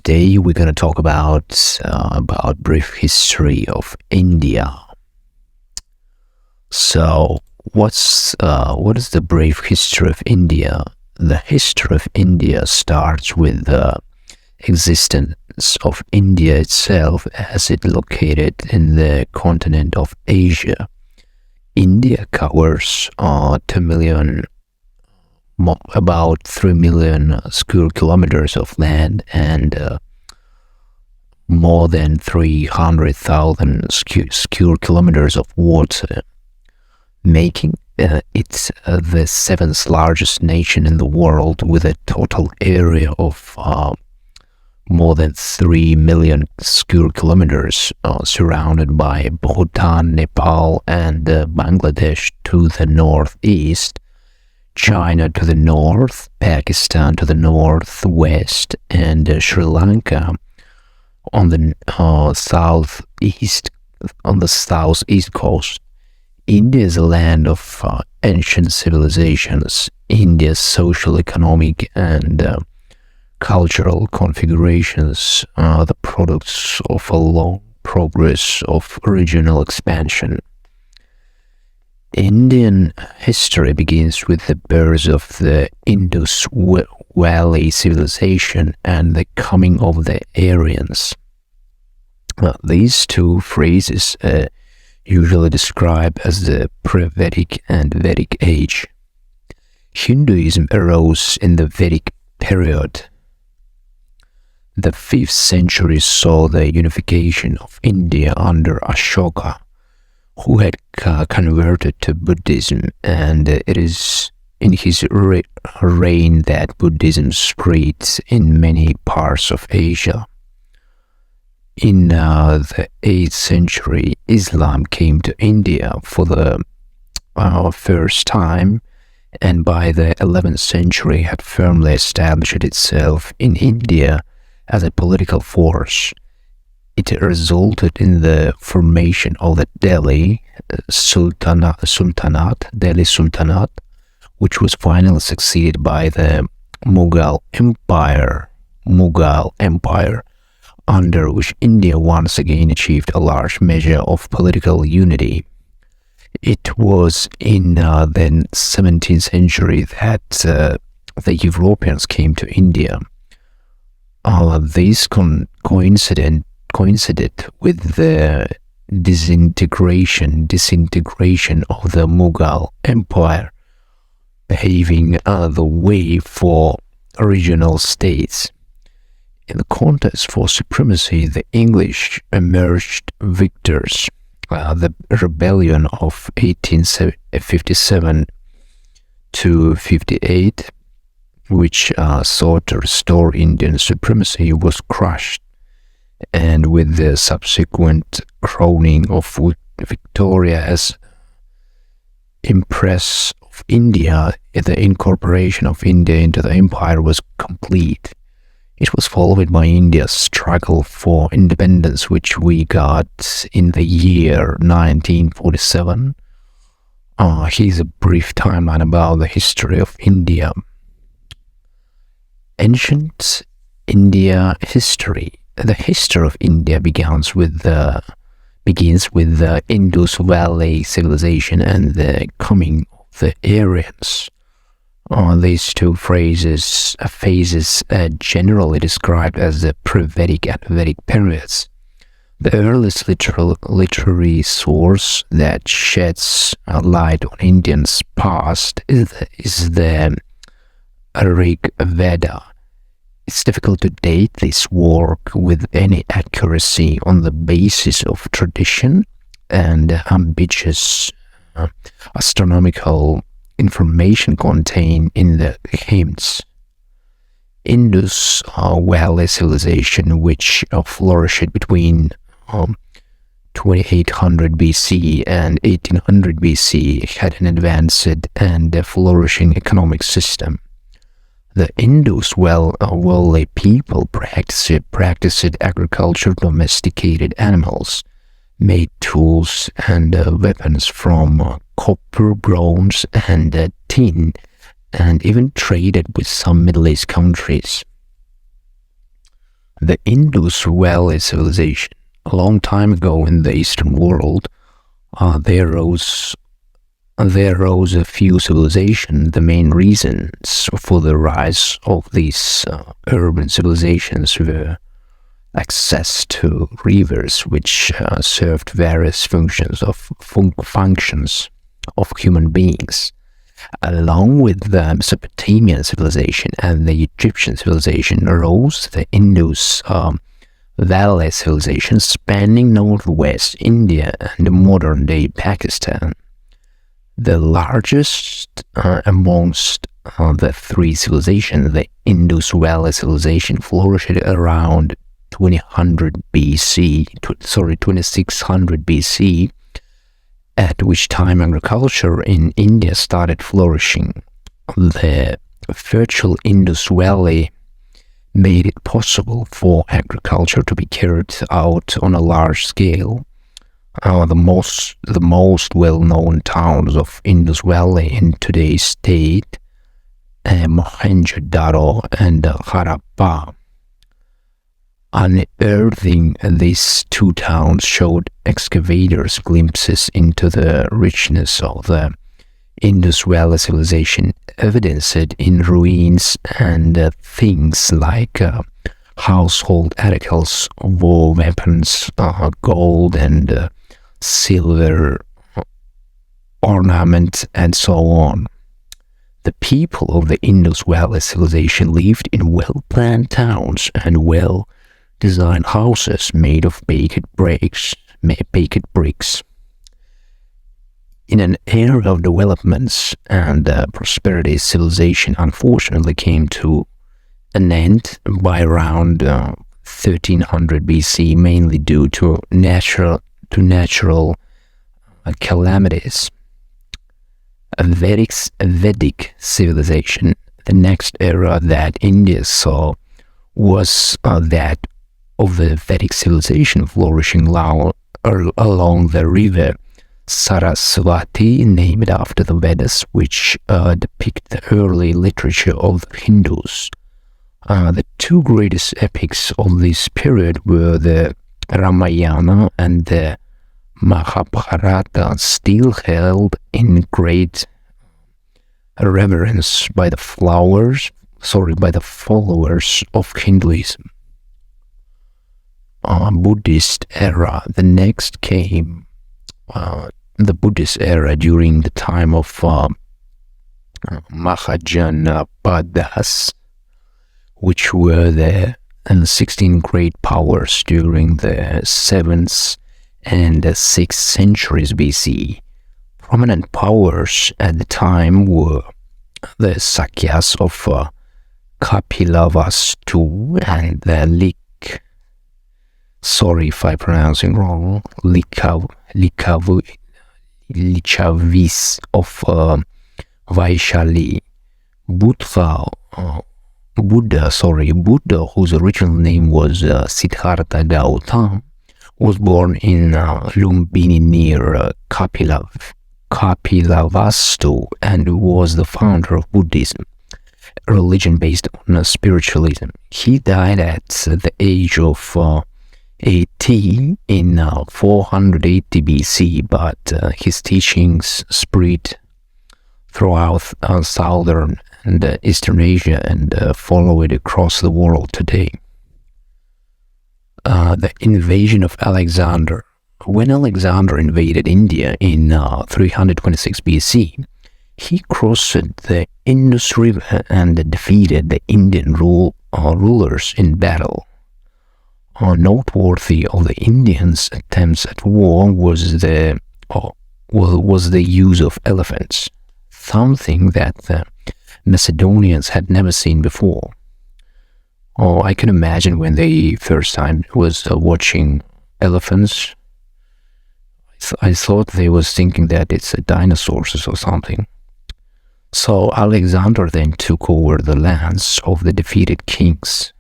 Today we're going to talk about brief history of India. So, what is the brief history of India? The history of India starts with the existence of India itself as it located in the continent of Asia. India covers 2 million, about 3 million square kilometers of land and more than 300,000 square kilometers of water, making it the seventh largest nation in the world with a total area of more than 3 million square kilometers, surrounded by Bhutan, Nepal, and Bangladesh to the northeast, China to the north, Pakistan to the northwest, and Sri Lanka on the southeast coast. India is a land of ancient civilizations. India's social, economic, and cultural configurations are the products of a long progress of regional expansion. Indian history begins with the birth of the Indus Valley civilization and the coming of the Aryans. These two phrases usually describe as the pre-Vedic and Vedic age. Hinduism arose in the Vedic period. The 5th century saw the unification of India under Ashoka, who had converted to Buddhism, and it is in his reign that Buddhism spread in many parts of Asia. In the 8th century, Islam came to India for the first time, and by the 11th century had firmly established itself in India as a political force. It resulted in the formation of the Delhi Sultanate, which was finally succeeded by the Mughal Empire, under which India once again achieved a large measure of political unity. It was in the 17th century that the Europeans came to India. These coincided with the disintegration of the Mughal Empire, paving the way for regional states. In the contest for supremacy, the English emerged victors. The rebellion of 1857 to 58, which sought to restore Indian supremacy, was crushed, and with the subsequent crowning of Victoria as Empress of India, the incorporation of India into the empire was complete. It was followed by India's struggle for independence, which we got in the year 1947. Here's a brief timeline about the history of India. Ancient India history. The history of India begins with the Indus Valley civilization and the coming of the Aryans. These two phases generally described as the pre-Vedic and Vedic periods. The earliest literary source that sheds light on Indians' past is the Rig Veda. It's difficult to date this work with any accuracy on the basis of tradition and ambiguous astronomical information contained in the hymns. Indus Valley civilization, which flourished between 2800 BC and 1800 BC, had an advanced and flourishing economic system. The Indus Valley people practiced agriculture, domesticated animals, made tools and weapons from copper, bronze, and tin, and even traded with some Middle East countries. The Indus Valley civilization. A long time ago in the Eastern world, there rose a few civilizations. The main reasons for the rise of these urban civilizations were access to rivers, which served various functions of human beings. Along with the Mesopotamian civilization and the Egyptian civilization arose the Indus Valley civilization, spanning northwest India and modern-day Pakistan. The largest amongst the three civilizations, the Indus Valley civilization, flourished around 2600 BC, at which time agriculture in India started flourishing. The fertile Indus Valley made it possible for agriculture to be carried out on a large scale. The most well-known towns of Indus Valley in today's state, Mohenjo-daro and Harappa. Unearthing these two towns showed excavators glimpses into the richness of the Indus Valley civilization, evidenced in ruins and things like household articles, war weapons, gold and silver ornaments, and so on. The people of the Indus Valley civilization lived in well-planned towns and well-designed houses made of baked bricks. In an era of developments and prosperity, civilization unfortunately came to an end by around 1300 BC, mainly due to natural calamities. A Vedic civilization. The next era that India saw was that of the Vedic civilization flourishing along the river Saraswati, named after the Vedas, which depict the early literature of the Hindus. The two greatest epics of this period were the Ramayana and the Mahabharata, still held in great reverence by the followers of Hinduism. Buddhist era. The next came the Buddhist era during the time of Mahajanapadas, which were the 16 great powers during the 7th and 6th centuries BC. Prominent powers at the time were the Sakyas of Kapilavastu and the sorry if I'm pronouncing wrong, Lichavis of Vaishali. Buddha, whose original name was Siddhartha Gautama, was born in Lumbini near Kapilavastu and was the founder of Buddhism, a religion based on spiritualism. He died at the age of 80 in 480 BC, but his teachings spread throughout southern and Eastern Asia and followed across the world today. The invasion of Alexander. When Alexander invaded India in 326 BC, he crossed the Indus River and defeated the Indian rulers in battle. Noteworthy of the Indians' attempts at war was the use of elephants, something that the Macedonians had never seen before. I can imagine when they first time was watching elephants, I thought they was thinking that it's dinosaurs or something. So Alexander then took over the lands of the defeated kings.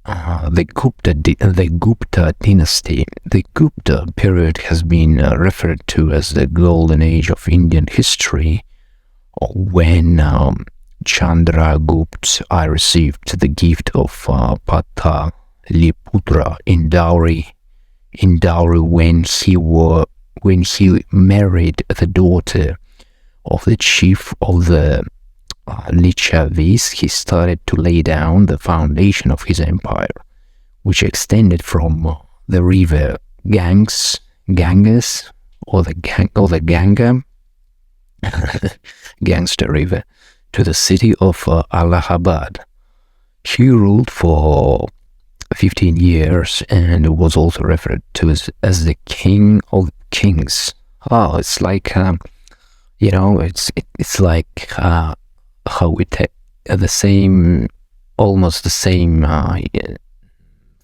The Gupta dynasty. The Gupta period has been referred to as the golden age of Indian history, when Chandragupta, I received the gift of Pataliputra in dowry when he married the daughter of the chief of the Lichavis. He started to lay down the foundation of his empire, which extended from the river Ganges, or the Ganga, Gangster River, to the city of Allahabad. He ruled for 15 years and was also referred to as the King of Kings. Oh, it's like it's like how the same, almost the same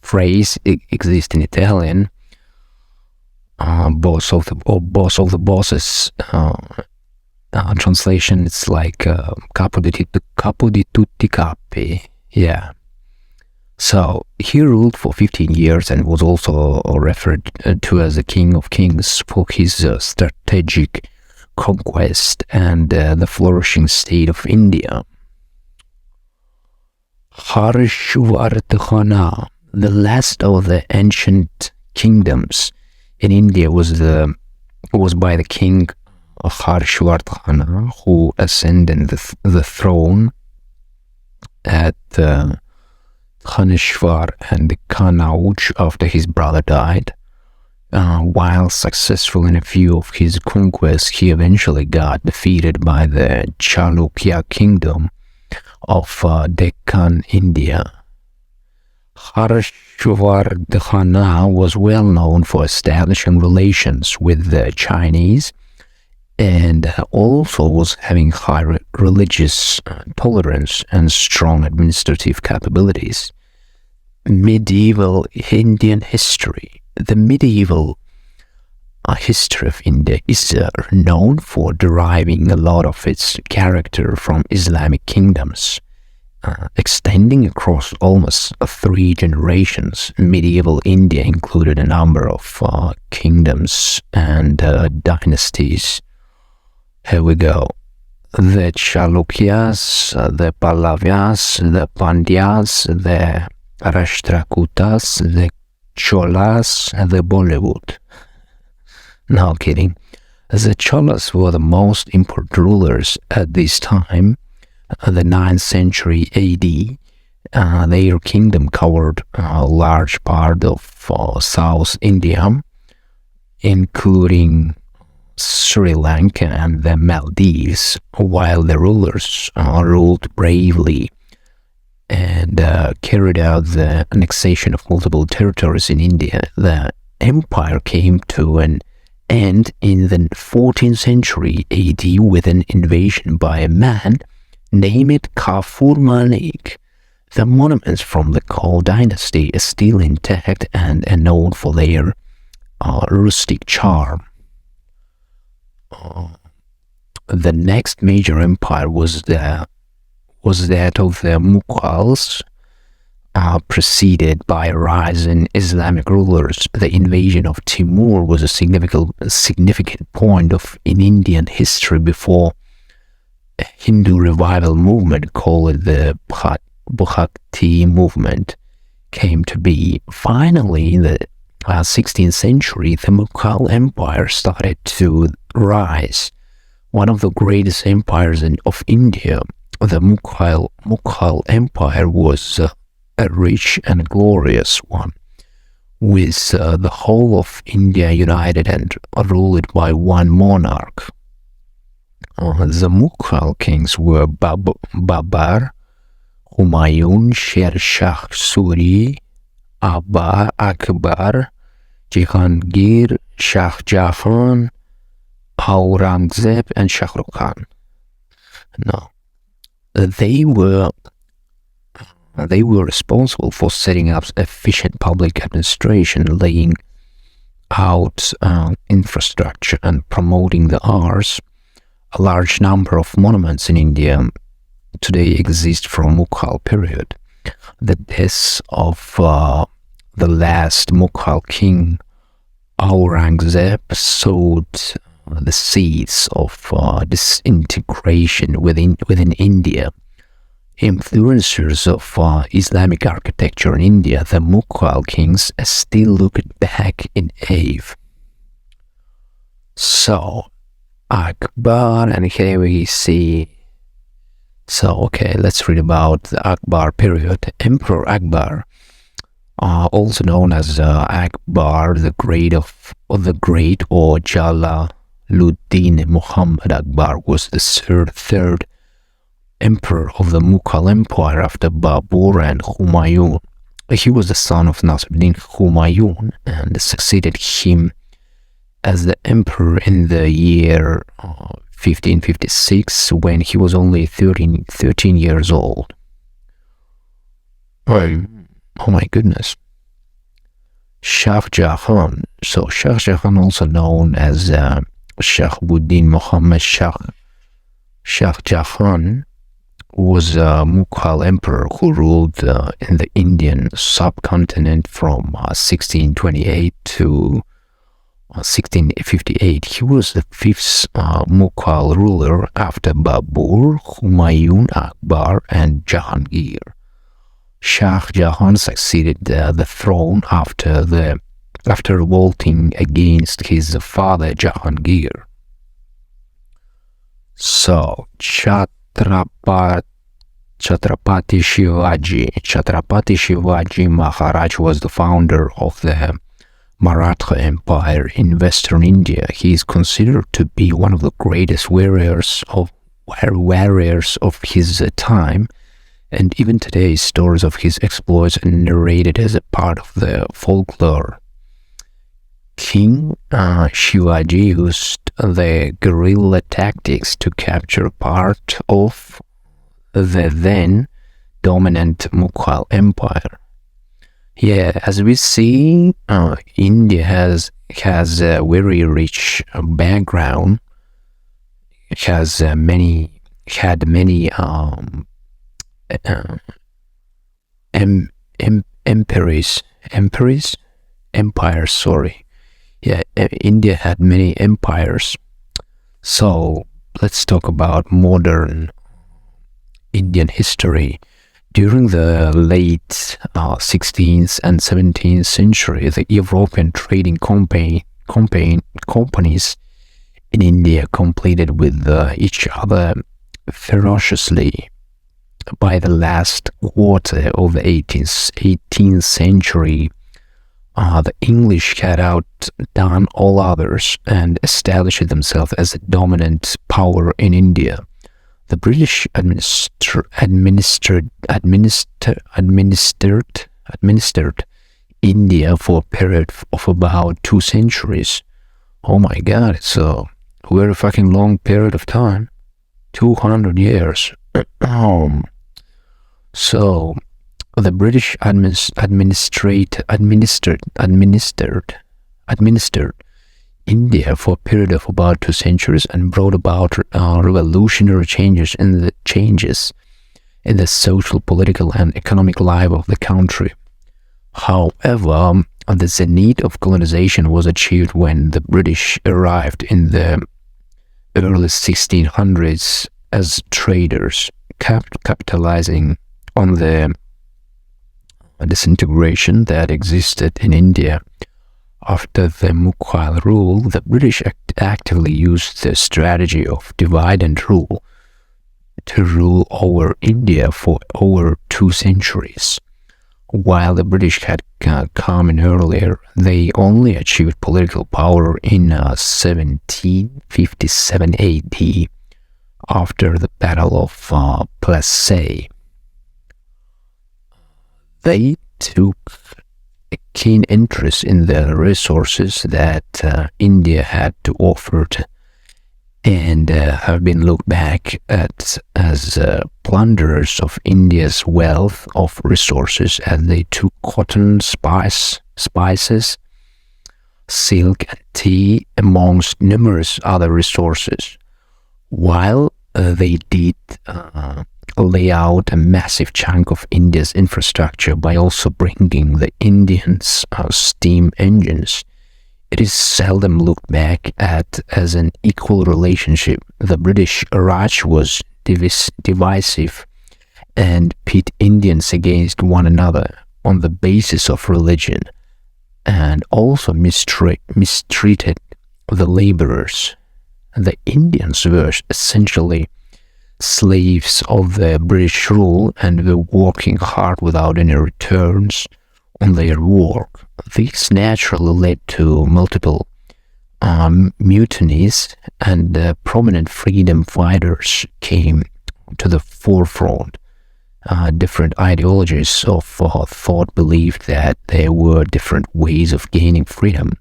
phrase exists in Italian. Boss of the bosses. Translation, it's like capo di tutti capi. Yeah. So he ruled for 15 years and was also referred to as the King of Kings for his strategic conquest and the flourishing state of India. Harshvardhana, the last of the ancient kingdoms in India, was by the king Harshvardhana, who ascended the throne at Khaneshwar and Kanauj after his brother died. While successful in a few of his conquests, he eventually got defeated by the Chalukya kingdom of Deccan, India. Harshvardhana was well known for establishing relations with the Chinese, and also was having high religious tolerance and strong administrative capabilities. Medieval Indian history. The medieval history of India is known for deriving a lot of its character from Islamic kingdoms. Extending across almost 3 generations, medieval India included a number of kingdoms and dynasties. Here we go. The Chalukyas, the Pallavyas, the Pandyas, the Rashtrakutas, the Cholas, and the Bollywood. No kidding. The Cholas were the most important rulers at this time, the 9th century AD. Their kingdom covered a large part of South India, including Sri Lanka and the Maldives, while the rulers ruled bravely and carried out the annexation of multiple territories in India. The empire came to an end in the 14th century AD with an invasion by a man named Kafur Malik. The monuments from the Kaul dynasty are still intact and are known for their rustic charm. The next major empire was that of the Mughals, preceded by a rise in Islamic rulers. The invasion of Timur was a significant point in Indian history before a Hindu revival movement called the Bhakti movement came to be. Finally, in the 16th century, the Mughal Empire started to rise. One of the greatest empires of India, the Mughal Empire, was a rich and glorious one, with the whole of India united and ruled by one monarch. The Mughal kings were Babar, Humayun, Sher Shah Suri, Akbar, Jahangir, Shah Jahan, Aurangzeb, and Shah Rukh Khan. No, they were responsible for setting up efficient public administration, laying out infrastructure, and promoting the arts. A large number of monuments in India today exist from Mughal period. The death of the last Mughal king, Aurangzeb, sowed the seeds of disintegration within India. influencers of Islamic architecture in India, the Mughal kings, still look back in awe. So, Akbar, and here we see. So, okay, let's read about the Akbar period. Emperor Akbar, also known as Akbar the Great or Jalaluddin Muhammad Akbar, was the third emperor of the Mughal Empire after Babur and Humayun. He was the son of Nasruddin Humayun and succeeded him as the emperor in the year 1556 when he was only 13 years old. Oh my goodness. Shah Jahan. So Shah Jahan, also known as Shahabuddin Muhammad Shah Jahan, was a Mughal emperor who ruled in the Indian subcontinent from 1628 to 1658. He was the fifth Mughal ruler after Babur, Humayun, Akbar, and Jahangir. Shah Jahan succeeded the throne after revolting against his father Jahangir. So, Chhatrapati Shivaji Maharaj was the founder of the Maratha Empire in Western India. He is considered to be one of the greatest warriors of his time, and even today stories of his exploits are narrated as a part of the folklore. King Shivaji used the guerrilla tactics to capture part of the then dominant Mughal Empire. Yeah, as we see, India has a very rich background. It has many empires. Sorry. Yeah, India had many empires. So let's talk about modern Indian history. During the late 16th and 17th century, the European trading companies in India competed with each other ferociously. By the last quarter of the 18th century, the English had outdone all others and established themselves as a dominant power in India. The British administered India for a period of about 2 centuries. Oh my God, it's a very fucking long period of time. 200 years. So, the British administered India for a period of about 2 centuries and brought about revolutionary changes in the social, political, and economic life of the country. However, the zenith of colonization was achieved when the British arrived in the early 1600s as traders, capitalizing on the disintegration that existed in India. After the Mughal rule, the British actively used the strategy of divide and rule to rule over India for over 2 centuries. While the British had come in earlier, they only achieved political power in 1757 AD after the Battle of Plassey. They took a keen interest in the resources that India had to offer and have been looked back at as plunderers of India's wealth of resources as they took cotton, spices, silk, and tea, amongst numerous other resources. While they did lay out a massive chunk of India's infrastructure by also bringing the Indians steam engines, it is seldom looked back at as an equal relationship. The British Raj was divisive and pit Indians against one another on the basis of religion, and also mistreated the laborers. The Indians were essentially slaves of the British rule and were working hard without any returns on their work. This naturally led to multiple mutinies, and prominent freedom fighters came to the forefront. Different ideologies of thought believed that there were different ways of gaining freedom.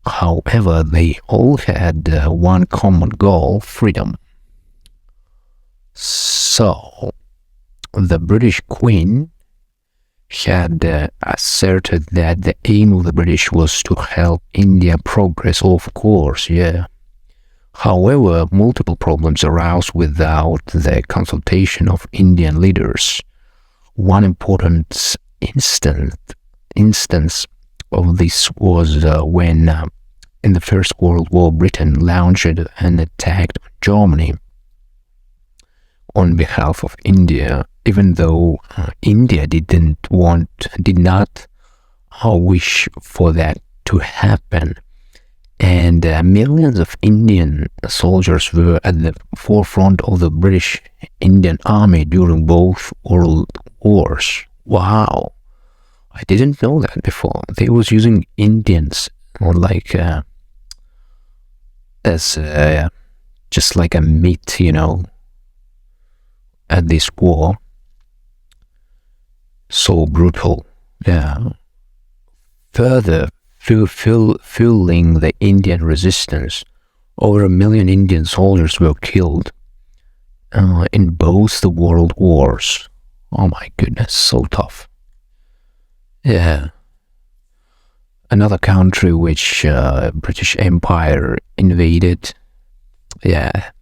However, they all had one common goal: freedom. So, the British Queen had asserted that the aim of the British was to help India progress, of course, yeah. However, multiple problems arose without the consultation of Indian leaders. One important instance of this was when, in the First World War, Britain launched an attack on Germany on behalf of India, even though India did not wish for that to happen. And millions of Indian soldiers were at the forefront of the British Indian Army during both world wars. Wow, I didn't know that before. They was using Indians like as just like a meat, at this war. So brutal. Yeah. Further fueling the Indian resistance, over 1 million Indian soldiers were killed in both the world wars. Oh my goodness, so tough. Yeah. Another country which British Empire invaded. Yeah.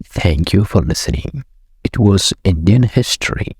Thank you for listening. It was Indian history.